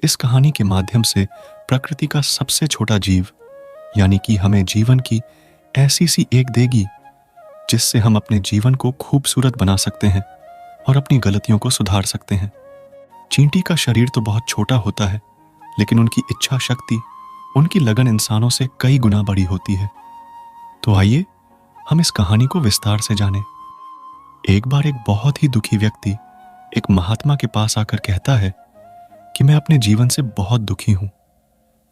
इस कहानी के माध्यम से प्रकृति का सबसे छोटा जीव यानी कि हमें जीवन की ऐसी सी एक देगी जिससे हम अपने जीवन को खूबसूरत बना सकते हैं और अपनी गलतियों को सुधार सकते हैं। चींटी का शरीर तो बहुत छोटा होता है, लेकिन उनकी इच्छा शक्ति, उनकी लगन इंसानों से कई गुना बड़ी होती है। तो आइए हम इस कहानी को विस्तार से जानें। एक बार एक बहुत ही दुखी व्यक्ति एक महात्मा के पास आकर कहता है कि मैं अपने जीवन से बहुत दुखी हूं।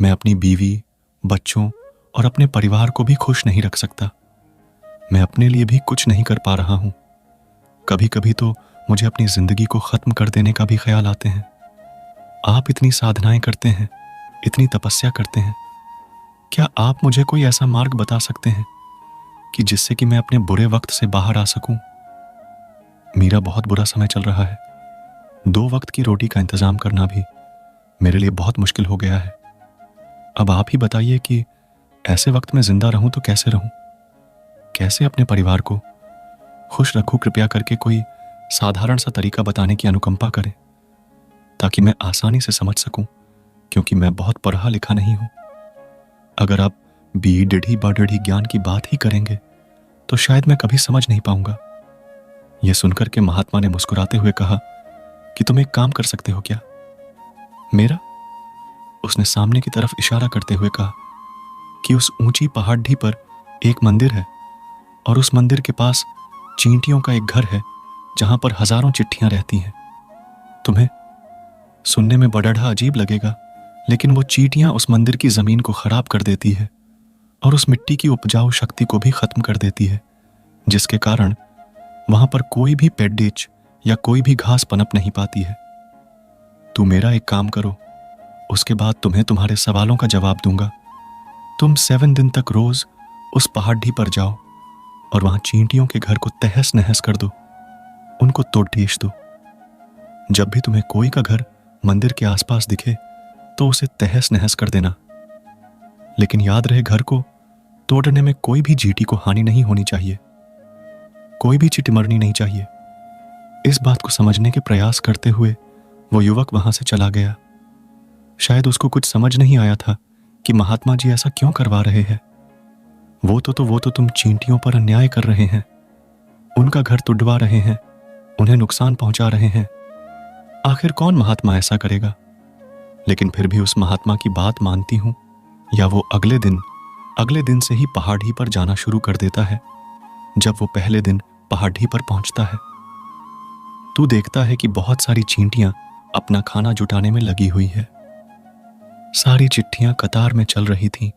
मैं अपनी बीवी, बच्चों और अपने परिवार को भी खुश नहीं रख सकता। मैं अपने लिए भी कुछ नहीं कर पा रहा हूं। कभी कभी तो मुझे अपनी जिंदगी को खत्म कर देने का भी ख्याल आते हैं। आप इतनी साधनाएं करते हैं, इतनी तपस्या करते हैं, क्या आप मुझे कोई ऐसा मार्ग बता सकते हैं कि जिससे कि मैं अपने बुरे वक्त से बाहर आ सकूं? मेरा बहुत बुरा समय चल रहा है। 2 वक्त की रोटी का इंतजाम करना भी मेरे लिए बहुत मुश्किल हो गया है। अब आप ही बताइए कि ऐसे वक्त में जिंदा रहूं तो कैसे रहूं? कैसे अपने परिवार को खुश रखूं? कृपया करके कोई साधारण सा तरीका बताने की अनुकंपा करें ताकि मैं आसानी से समझ सकूं, क्योंकि मैं बहुत पढ़ा लिखा नहीं हूं। अगर आप डी बड़ी ज्ञान की बात ही करेंगे तो शायद मैं कभी समझ नहीं पाऊंगा। यह सुनकर के महात्मा ने मुस्कुराते हुए कहा कि तुम एक काम कर सकते हो क्या? मेरा? उसने सामने की तरफ इशारा करते हुए कहा कि उस ऊंची पहाड़ी पर एक मंदिर है और उस मंदिर के पास चींटियों का एक घर है जहां पर हजारों चिट्ठियां रहती हैं। तुम्हें सुनने में बड़ा अजीब लगेगा, लेकिन वो चींटियां उस मंदिर की जमीन को खराब कर देती है और उस मिट्टी की उपजाऊ शक्ति को भी खत्म कर देती है, जिसके कारण वहां पर कोई भी पेड़ या कोई भी घास पनप नहीं पाती है। तू मेरा एक काम करो, उसके बाद तुम्हें तुम्हारे सवालों का जवाब दूंगा। तुम 7 दिन तक रोज उस पहाड़ी पर जाओ और वहां चींटियों के घर को तहस नहस कर दो, उनको तोड़-ठेस दो। जब भी तुम्हें कोई का घर मंदिर के आसपास दिखे तो उसे तहस नहस कर देना, लेकिन याद रहे घर को तोड़ने में कोई भी चींटी को हानि नहीं होनी चाहिए, कोई भी चींटी मरनी नहीं चाहिए। इस बात को समझने के प्रयास करते हुए वो युवक वहां से चला गया। शायद उसको कुछ समझ नहीं आया था कि महात्मा जी ऐसा क्यों करवा रहे हैं। वो तो तुम चींटियों पर अन्याय कर रहे हैं, उनका घर तुड़वा रहे हैं, उन्हें नुकसान पहुंचा रहे हैं। आखिर कौन महात्मा ऐसा करेगा? लेकिन फिर भी उस महात्मा की बात मानती हूं, या वो अगले दिन से ही पहाड़ी पर जाना शुरू कर देता है। जब वो पहले दिन पहाड़ी पर पहुंचता है, तू देखता है कि बहुत सारी चींटियां अपना खाना जुटाने में लगी हुई है। सारी चिट्ठियां कतार में चल रही थीं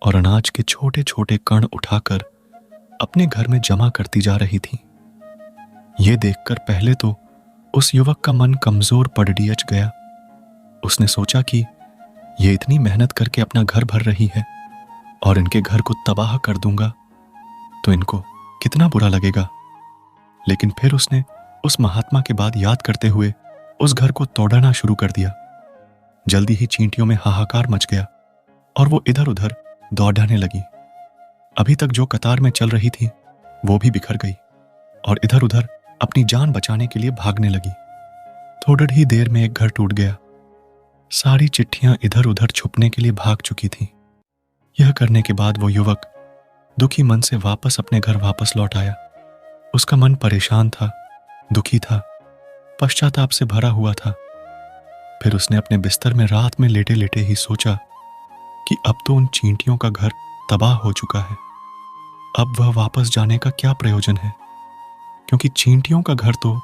और अनाज के छोटे छोटे कण उठाकर अपने घर में जमा करती जा रही थीं। यह देखकर पहले तो उस युवक का मन कमजोर पड़ डियच गया। उसने सोचा कि ये इतनी मेहनत करके अपना घर भर रही है और इनके घर को तबाह कर दूंगा तो इनको कितना बुरा लगेगा। लेकिन फिर उसने उस महात्मा के बाद याद करते हुए उस घर को तोड़ना शुरू कर दिया। जल्दी ही चींटियों में हाहाकार मच गया और वो इधर उधर दौड़ने लगी। अभी तक जो कतार में चल रही थी वो भी बिखर गई और इधर उधर अपनी जान बचाने के लिए भागने लगी। थोड़ी ही देर में एक घर टूट गया। सारी चिट्ठियां इधर उधर छुपने के लिए भाग चुकी थीं। यह करने के बाद वो युवक दुखी मन से वापस अपने घर वापस लौट आया। उसका मन परेशान था, दुखी था, पश्चाताप से भरा हुआ था। फिर उसने अपने बिस्तर में रात में लेटे लेटे ही सोचा कि अब तो उन चींटियों का घर तबाह हो चुका है, अब वह वापस जाने का क्या प्रयोजन है, क्योंकि चींटियों का घर तो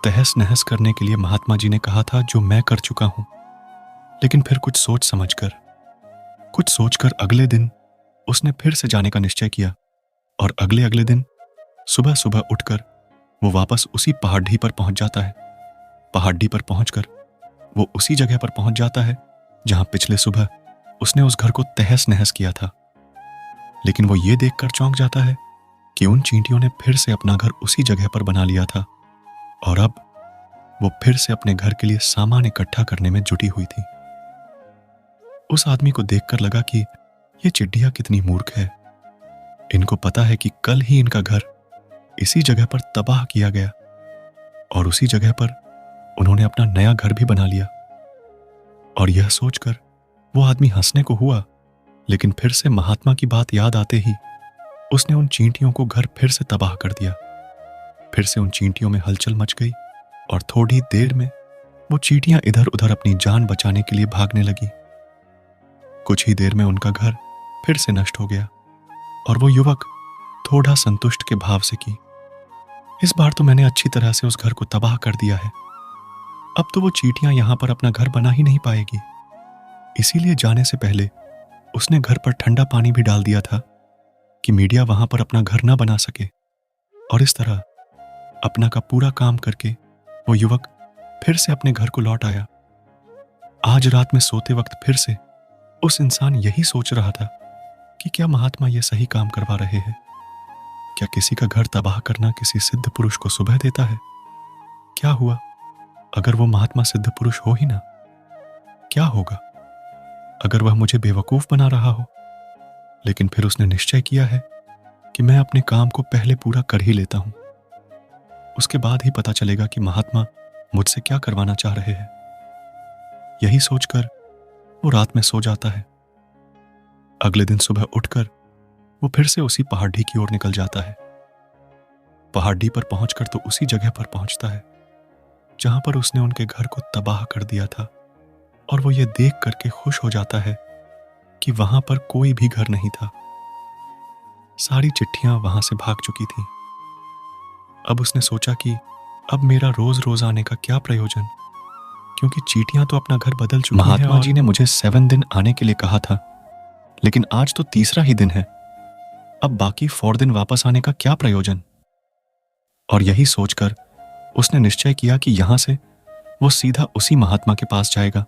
तहस नहस करने के लिए महात्मा जी ने कहा था, जो मैं कर चुका हूं। लेकिन फिर कुछ सोचकर अगले दिन उसने फिर से जाने का निश्चय किया और अगले दिन सुबह सुबह उठकर वो वापस उसी पहाड़ी पर पहुंच जाता है। पहाड़ी पर पहुंचकर वो उसी जगह पर पहुंच जाता है जहां पिछले सुबह उसने उस घर को तहस नहस किया था। लेकिन वो ये देखकर चौंक जाता है कि उन चींटियों ने फिर से अपना घर उसी जगह पर बना लिया था और अब वो फिर से अपने घर के लिए सामान इकट्ठा करने में जुटी हुई थी। उस आदमी को देखकर लगा कि ये चिड़िया कितनी मूर्ख है। इनको पता है कि कल ही इनका घर इसी जगह पर तबाह किया गया और उसी जगह पर उन्होंने अपना नया घर भी बना लिया। और यह सोचकर वो आदमी हंसने को हुआ, लेकिन फिर से महात्मा की बात याद आते ही उसने उन चींटियों को घर फिर से तबाह कर दिया। फिर से उन चींटियों में हलचल मच गई और थोड़ी देर में वो चींटियां इधर उधर अपनी जान बचाने के लिए भागने लगी। कुछ ही देर में उनका घर फिर से नष्ट हो गया और वो युवक थोड़ा संतुष्ट के भाव से की, इस बार तो मैंने अच्छी तरह से उस घर को तबाह कर दिया है। अब तो वो चींटियां यहां पर अपना घर बना ही नहीं पाएगी। इसीलिए जाने से पहले उसने घर पर ठंडा पानी भी डाल दिया था कि मीडिया वहां पर अपना घर ना बना सके। और इस तरह अपना का पूरा काम करके वो युवक फिर से अपने घर को लौट आया। आज रात में सोते वक्त फिर से उस इंसान यही सोच रहा था कि क्या महात्मा ये सही काम करवा रहे हैं? क्या किसी का घर तबाह करना किसी सिद्ध पुरुष को सुबह देता है? क्या हुआ अगर वो महात्मा सिद्ध पुरुष हो ही ना? क्या होगा अगर वह मुझे बेवकूफ बना रहा हो? लेकिन फिर उसने निश्चय किया है कि मैं अपने काम को पहले पूरा कर ही लेता हूं, उसके बाद ही पता चलेगा कि महात्मा मुझसे क्या करवाना चाह रहे हैं। यही सोचकर वो रात में सो जाता है। अगले दिन सुबह उठकर वो फिर से उसी पहाड़ी की ओर निकल जाता है। पहाड़ी पर पहुंचकर तो उसी जगह पर पहुंचता है जहां पर उसने उनके घर को तबाह कर दिया था, और वो ये देख करके खुश हो जाता है कि वहां पर कोई भी घर नहीं था। सारी चिट्ठियां वहां से भाग चुकी थीं। अब उसने सोचा कि अब मेरा रोज रोज आने का क्या प्रयोजन, क्योंकि चींटियां तो अपना घर बदल चुकी हैं। महात्मा जी ने मुझे 7 दिन आने के लिए कहा था, लेकिन आज तो तीसरा ही दिन है। अब बाकी 4 दिन वापस आने का क्या प्रयोजन? और यही सोचकर उसने निश्चय किया कि यहां से वो सीधा उसी महात्मा के पास जाएगा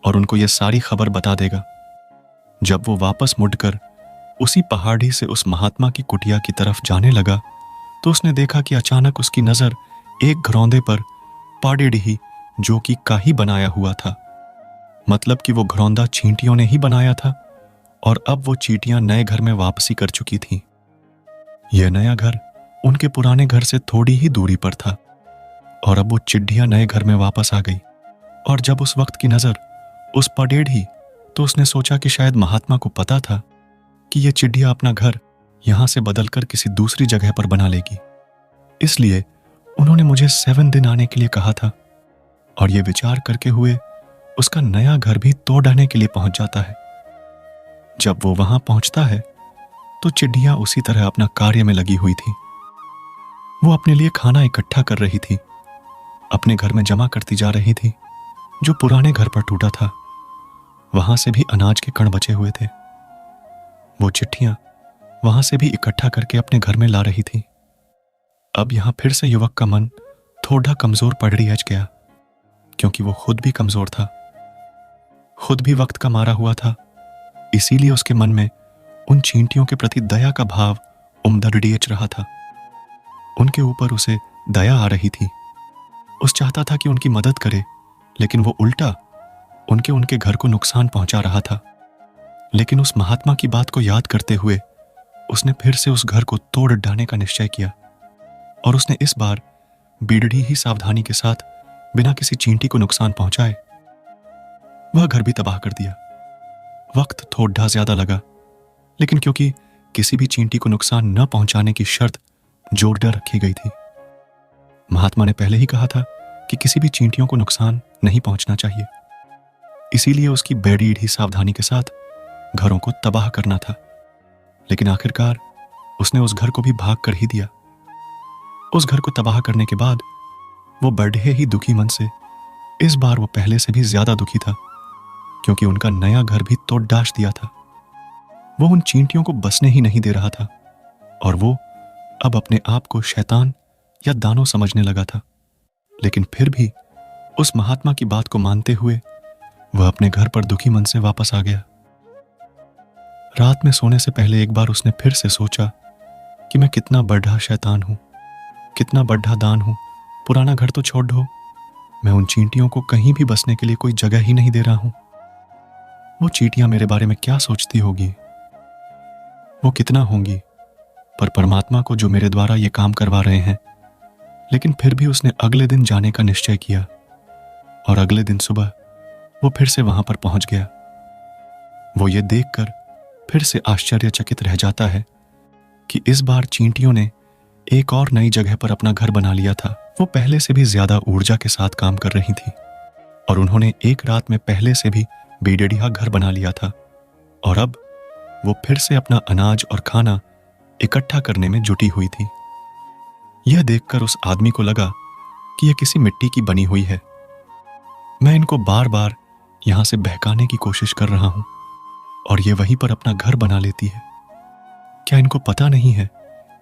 और उनको ये सारी खबर बता देगा। जब वो वापस मुड़कर उसी पहाड़ी से उस महात्मा की कुटिया की तरफ जाने लगा तो उसने देखा कि अचानक उसकी नजर एक घरौंदे पर पाडेड़ी जो कि का ही बनाया हुआ था। मतलब कि वो घरौंदा चींटियों ने ही बनाया था और अब वो चींटियां नए घर में वापसी कर चुकी थीं। यह नया घर उनके पुराने घर से थोड़ी ही दूरी पर था और अब वो चिड़िया नए घर में वापस आ गई। और जब उस वक्त की नजर उस पडेढ़ी, तो उसने सोचा कि शायद महात्मा को पता था कि यह चिड़िया अपना घर यहां से बदलकर किसी दूसरी जगह पर बना लेगी, इसलिए उन्होंने मुझे 7 दिन आने के लिए कहा था। और यह विचार करके हुए उसका नया घर भी तोड़ डालने के लिए पहुंच जाता है। जब वो वहां पहुंचता है तो चिड़िया उसी तरह अपना कार्य में लगी हुई थी। वो अपने लिए खाना इकट्ठा कर रही थी, अपने घर में जमा करती जा रही थी जो पुराने घर पर टूटा था। वहां से भी अनाज के कण बचे हुए थे। वो चिट्ठियां वहां से भी इकट्ठा करके अपने घर में ला रही थी। अब यहां फिर से युवक का मन थोड़ा कमजोर पड़ रही गया, क्योंकि वो खुद भी कमजोर था, खुद भी वक्त का मारा हुआ था। इसीलिए उसके मन में उन चींटियों के प्रति दया का भाव उमड़ेच रहा था। उनके ऊपर उसे दया आ रही थी। उस चाहता था कि उनकी मदद करे, लेकिन वो उल्टा उनके घर को नुकसान पहुंचा रहा था। लेकिन उस महात्मा की बात को याद करते हुए उसने फिर से उस घर को तोड़ डालने का निश्चय किया और उसने इस बार बीड़ड़ी ही सावधानी के साथ बिना किसी चींटी को नुकसान पहुंचाए वह घर भी तबाह कर दिया। वक्त थोड़ा ज्यादा लगा, लेकिन क्योंकि किसी भी चींटी को नुकसान न पहुंचाने की शर्त जोड़कर रखी गई थी, महात्मा ने पहले ही कहा था कि किसी भी चींटियों को नुकसान नहीं पहुंचना चाहिए। इसीलिए उसकी बेड़ी ही सावधानी के साथ घरों को तबाह करना था। लेकिन आखिरकार उसने उस घर को भी भाग कर ही दिया। उस घर को तबाह करने के बाद वो बड़े ही दुखी मन से, इस बार वो पहले से भी ज्यादा दुखी था, क्योंकि उनका नया घर भी तोड़ डाश दिया था। वो उन चींटियों को बसने ही नहीं दे रहा था और वो अब अपने आप को शैतान या दानव समझने लगा था। लेकिन फिर भी उस महात्मा की बात को मानते हुए वह अपने घर पर दुखी मन से वापस आ गया। रात में सोने से पहले एक बार उसने फिर से सोचा कि मैं कितना बड़ा शैतान हूं, कितना बड़ा दान हूं। पुराना घर तो छोड़ दो, मैं उन चींटियों को कहीं भी बसने के लिए कोई जगह ही नहीं दे रहा हूं। वो चींटियां मेरे बारे में क्या सोचती होगी, वो कितना होंगी, पर परमात्मा को जो मेरे द्वारा ये काम करवा रहे हैं। लेकिन फिर भी उसने अगले दिन जाने का निश्चय किया और अगले दिन सुबह वो फिर से वहां पर पहुंच गया। वो ये देखकर फिर से आश्चर्यचकित रह जाता है कि इस बार चींटियों ने एक और नई जगह पर अपना घर बना लिया था। वो पहले से भी ज्यादा ऊर्जा के साथ काम कर रही थी और उन्होंने एक रात में पहले से भी बेडढ़िया घर बना लिया था और अब वो फिर से अपना अनाज और खाना इकट्ठा करने में जुटी हुई थी। यह देखकर उस आदमी को लगा कि यह किसी मिट्टी की बनी हुई है। मैं इनको बार बार यहां से बहकाने की कोशिश कर रहा हूं और ये वहीं पर अपना घर बना लेती है। क्या इनको पता नहीं है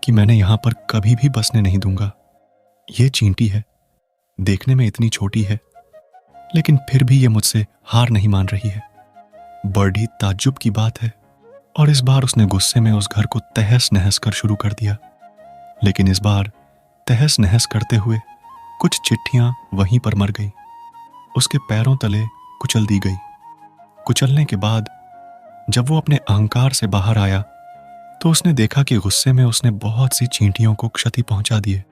कि मैंने यहां पर कभी भी बसने नहीं दूंगा? ये चींटी है, देखने में इतनी छोटी है, लेकिन फिर भी ये मुझसे हार नहीं मान रही है। बड़ी ताज्जुब की बात है। और इस बार उसने गुस्से में उस घर को तहस नहस कर शुरू कर दिया। लेकिन इस बार तहस नहस करते हुए कुछ चिट्ठियां वहीं पर मर गई, उसके पैरों तले कुचल दी गई। कुचलने के बाद जब वो अपने अहंकार से बाहर आया तो उसने देखा कि गुस्से में उसने बहुत सी चींटियों को क्षति पहुंचा दी है।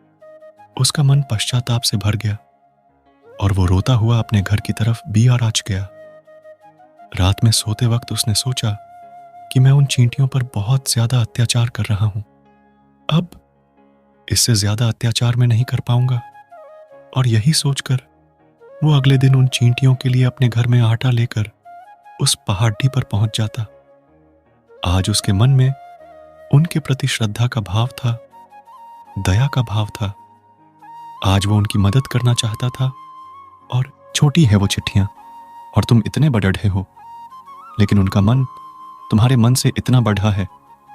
उसका मन पश्चाताप से भर गया और वो रोता हुआ अपने घर की तरफ बियाराच गया। रात में सोते वक्त उसने सोचा कि मैं उन चींटियों पर बहुत ज्यादा अत्याचार कर रहा हूं, अब इससे ज्यादा अत्याचार मैं नहीं कर पाऊंगा। और यही सोचकर वो अगले दिन उन चींटियों के लिए अपने घर में आटा लेकर उस पहाड़ी पर पहुंच जाता। आज उसके मन में उनके प्रति श्रद्धा का भाव था, दया का भाव था। आज वो उनकी मदद करना चाहता था। और छोटी है वो चिट्ठियां और तुम इतने बड़े हो, लेकिन उनका मन तुम्हारे मन से इतना बढ़ा है,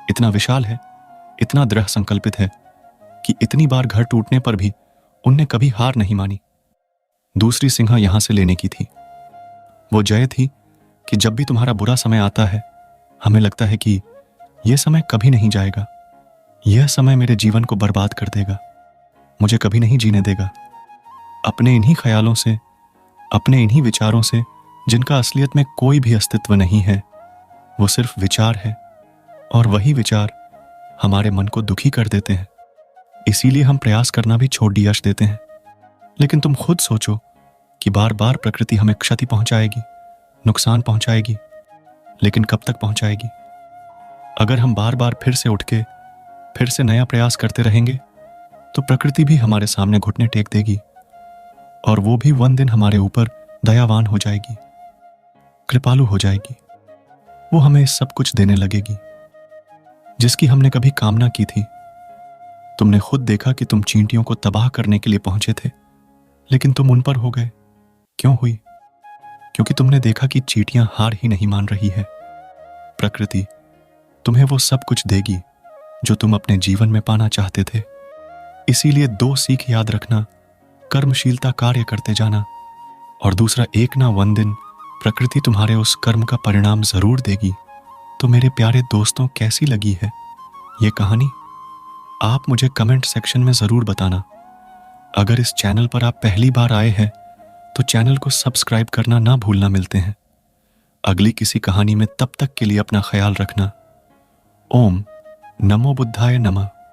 इतना विशाल है, इतना दृढ़ संकल्पित है कि इतनी बार घर टूटने पर भी उनने कभी हार नहीं मानी। दूसरी सिंह यहां से लेने की थी। वो जय थी कि जब भी तुम्हारा बुरा समय आता है, हमें लगता है कि यह समय कभी नहीं जाएगा, यह समय मेरे जीवन को बर्बाद कर देगा, मुझे कभी नहीं जीने देगा। अपने इन्हीं ख्यालों से, अपने इन्हीं विचारों से, जिनका असलियत में कोई भी अस्तित्व नहीं है, वो सिर्फ विचार है और वही विचार हमारे मन को दुखी कर देते हैं। इसीलिए हम प्रयास करना भी छोड़ दियश देते हैं। लेकिन तुम खुद सोचो कि बार बार प्रकृति हमें क्षति पहुंचाएगी, नुकसान पहुंचाएगी, लेकिन कब तक पहुंचाएगी? अगर हम बार बार फिर से उठ के फिर से नया प्रयास करते रहेंगे तो प्रकृति भी हमारे सामने घुटने टेक देगी और वो भी वन दिन हमारे ऊपर दयावान हो जाएगी, कृपालु हो जाएगी। वो हमें सब कुछ देने लगेगी जिसकी हमने कभी कामना की थी। तुमने खुद देखा कि तुम चींटियों को तबाह करने के लिए पहुंचे थे, लेकिन तुम उन पर हो गए। क्यों हुई? क्योंकि तुमने देखा कि चींटियां हार ही नहीं मान रही है। प्रकृति तुम्हें वो सब कुछ देगी जो तुम अपने जीवन में पाना चाहते थे। इसीलिए 2 सीख याद रखना, कर्मशीलता कार्य करते जाना, और दूसरा एक ना वन दिन प्रकृति तुम्हारे उस कर्म का परिणाम जरूर देगी। तो मेरे प्यारे दोस्तों, कैसी लगी है ये कहानी? आप मुझे कमेंट सेक्शन में जरूर बताना। अगर इस चैनल पर आप पहली बार आए हैं तो चैनल को सब्सक्राइब करना ना भूलना। मिलते हैं अगली किसी कहानी में, तब तक के लिए अपना ख्याल रखना। ओम नमो बुद्धाय नमः।